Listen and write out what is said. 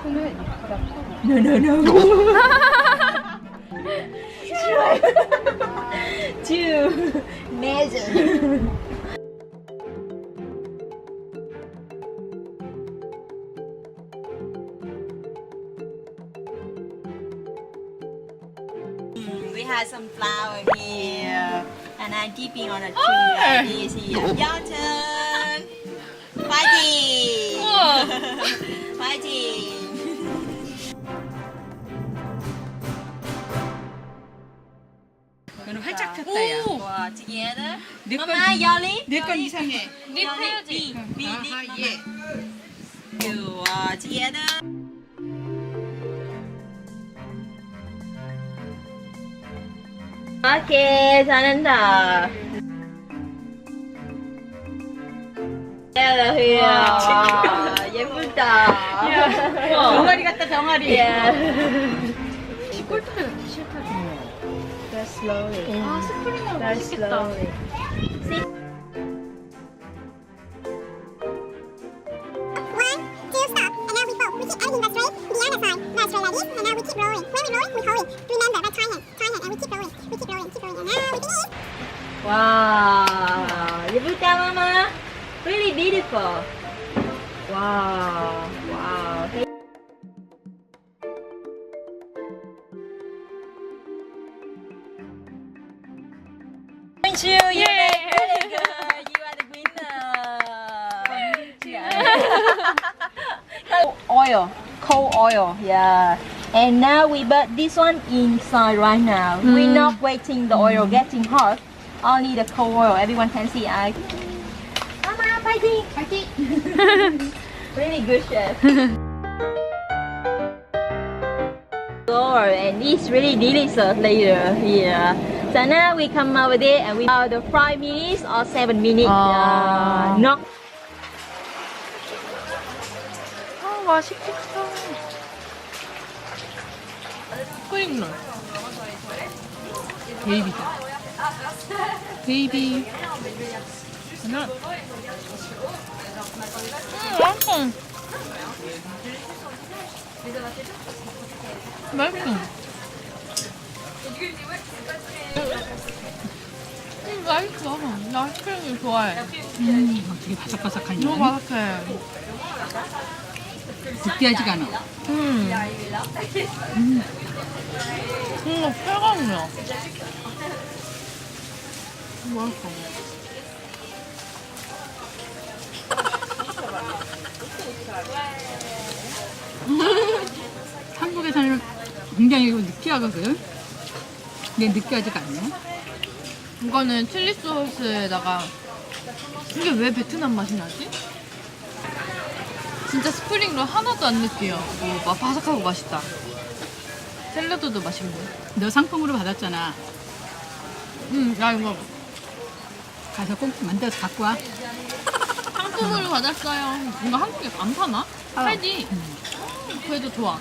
No, no, no. Two. Measure. We have some flour here, and I'm dipping on a tree like this here. Your turn. Fighting. Fighting. 너는 활짝 폈다 야. 와, together. 내 건, Mama, Yoli. 내 건 이상해. 립 해야지. 아하, 예. 좋아, together. 오케이, 잘한다. 와, 예쁘다. 병아리 같다, 병아리. 시골떡에 넣기 싫다, 정말. Very slowly. 아, 스프링롤 Very 맛있겠다. slowly. One, two, stop. And now we fold. We keep editing the straight to the other side. The straight like this, and now we keep rolling. When we roll, we hold it. Remember, by try hand, and we keep rolling. We keep rolling, keep rolling. And now we finish. 와, 예쁘다, 마마. Really beautiful. Wow, wow. Thank you. You did really good. You are the winner. Oil, cold oil, yeah. And now we put this one inside right now. We're not waiting the oil getting hot. Only the cold oil. Everyone can see. Mama, fighting, fighting. Really good chef. And it's really delicious later here. So now we come over there and we have the 5 minutes or 7 minutes. Not. 아, 맛있겠다. 스프링롤. 베이비다. 베이비. 하나. 맛있어. 맛있어. 맛있어. 나 스프링롤 좋아해. 되게 바삭바삭하니. 너무 바삭해. 느끼하지가 않아. 뭔가 빨강이야. 맛있어. 한국에서는 굉장히 느끼하거든. 근데 느끼하지가 않네. 이거는 칠리 소스에다가 이게 왜 베트남 맛이 나지? 진짜 스프링롤 하나도 안 느끼해요. 막 바삭하고 맛있다. 샐러드도 맛있네. 너 상품으로 받았잖아. 야 이거 가서 꼭 만들어서 갖고 와. 상품으로 받았어요. 이거 한국에 안 파나? 팔지? 그래도 좋아.